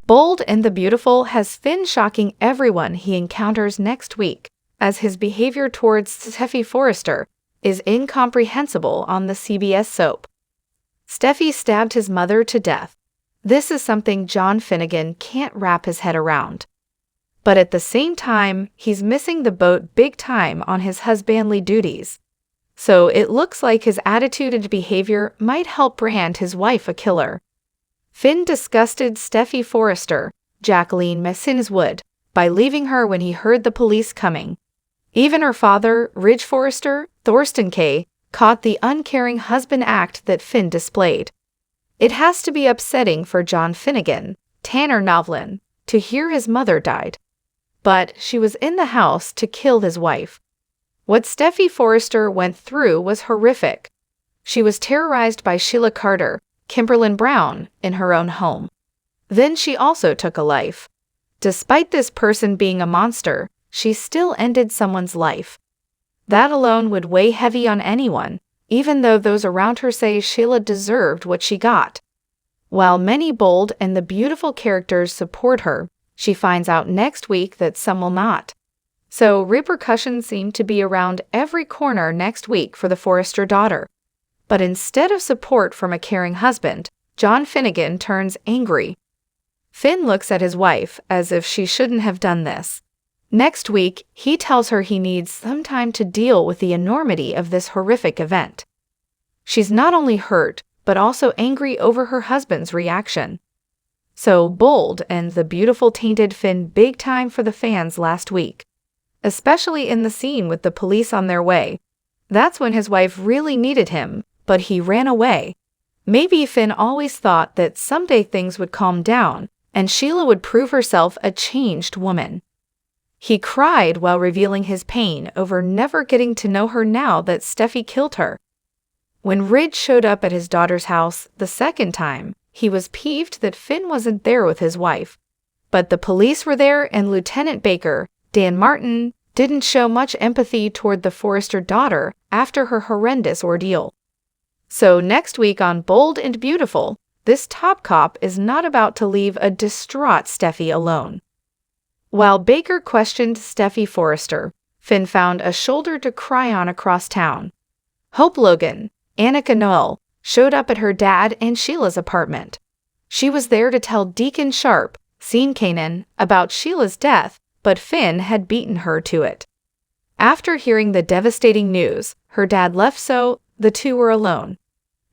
Bold and the Beautiful has Finn shocking everyone he encounters next week, as his behavior towards Steffy Forrester is incomprehensible on the CBS soap. Steffy stabbed his mother to death. This is something John Finnegan can't wrap his head around. But at the same time, he's missing the boat big time on his husbandly duties. So it looks like his attitude and behavior might help brand his wife a killer. Finn disgusted Steffy Forrester, Jacqueline Messins would, by leaving her when he heard the police coming. Even her father, Ridge Forrester, Thorsten K., caught the uncaring husband act that Finn displayed. It has to be upsetting for John Finnegan, Tanner Novlin, to hear his mother died. But she was in the house to kill his wife. What Steffy Forrester went through was horrific. She was terrorized by Sheila Carter, Kimberlyn Brown, in her own home. Then she also took a life. Despite this person being a monster, she still ended someone's life. That alone would weigh heavy on anyone, even though those around her say Sheila deserved what she got. While many bold and the beautiful characters support her, she finds out next week that some will not. So repercussions seem to be around every corner next week for the Forrester daughter. But instead of support from a caring husband, John Finnegan turns angry. Finn looks at his wife as if she shouldn't have done this. Next week, he tells her he needs some time to deal with the enormity of this horrific event. She's not only hurt, but also angry over her husband's reaction. So Bold and the Beautiful tainted Finn big time for the fans last week. Especially in the scene with the police on their way. That's when his wife really needed him, but he ran away. Maybe Finn always thought that someday things would calm down, and Sheila would prove herself a changed woman. He cried while revealing his pain over never getting to know her now that Steffy killed her. When Ridge showed up at his daughter's house the second time, he was peeved that Finn wasn't there with his wife. But the police were there, and Lieutenant Baker, Dan Martin, didn't show much empathy toward the Forrester daughter after her horrendous ordeal. So next week on Bold and Beautiful, this top cop is not about to leave a distraught Steffy alone. While Baker questioned Steffy Forrester, Finn found a shoulder to cry on across town. Hope Logan, Annika Noel, showed up at her dad and Sheila's apartment. She was there to tell Deacon Sharp, Sean Kanan, about Sheila's death, but Finn had beaten her to it. After hearing the devastating news, her dad left, so the two were alone.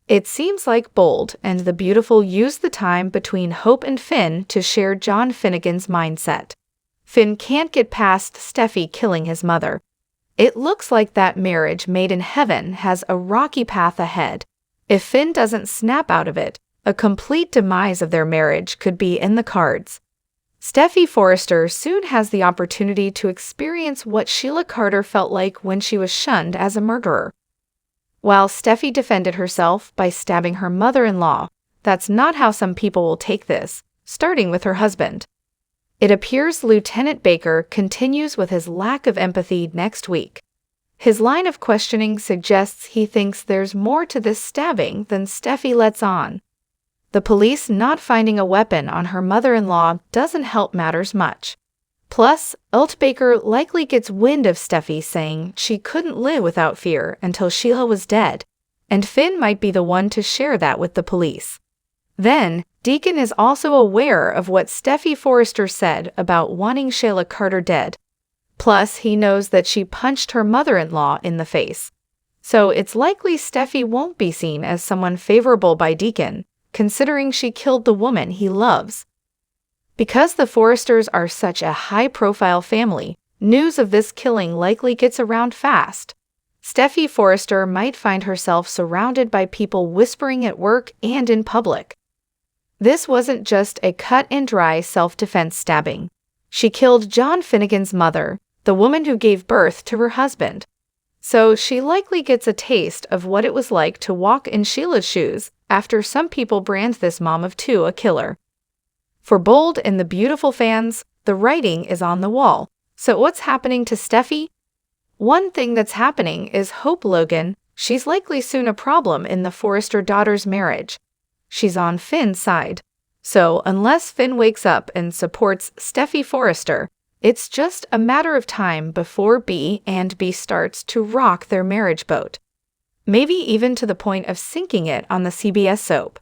It seems like Bold and the Beautiful used the time between Hope and Finn to share John Finnegan's mindset. Finn can't get past Steffy killing his mother. It looks like that marriage made in heaven has a rocky path ahead. If Finn doesn't snap out of it, a complete demise of their marriage could be in the cards. Steffy Forrester soon has the opportunity to experience what Sheila Carter felt like when she was shunned as a murderer. While Steffy defended herself by stabbing her mother-in-law, that's not how some people will take this, starting with her husband. It appears Lieutenant Baker continues with his lack of empathy next week. His line of questioning suggests he thinks there's more to this stabbing than Steffy lets on. The police not finding a weapon on her mother-in-law doesn't help matters much. Plus, Baker likely gets wind of Steffy saying she couldn't live without fear until Sheila was dead, and Finn might be the one to share that with the police. Then, Deacon is also aware of what Steffy Forrester said about wanting Sheila Carter dead. Plus, he knows that she punched her mother-in-law in the face. So it's likely Steffy won't be seen as someone favorable by Deacon, considering she killed the woman he loves. Because the Forresters are such a high-profile family, news of this killing likely gets around fast. Steffy Forrester might find herself surrounded by people whispering at work and in public. This wasn't just a cut-and-dry self-defense stabbing. She killed John Finnegan's mother, the woman who gave birth to her husband. So she likely gets a taste of what it was like to walk in Sheila's shoes after some people brand this mom of two a killer. For Bold and the Beautiful fans, the writing is on the wall. So what's happening to Steffy? One thing that's happening is Hope Logan. She's likely soon a problem in the Forrester daughter's marriage. She's on Finn's side. So, unless Finn wakes up and supports Steffy Forrester, it's just a matter of time before B and B starts to rock their marriage boat. Maybe even to the point of sinking it on the CBS soap.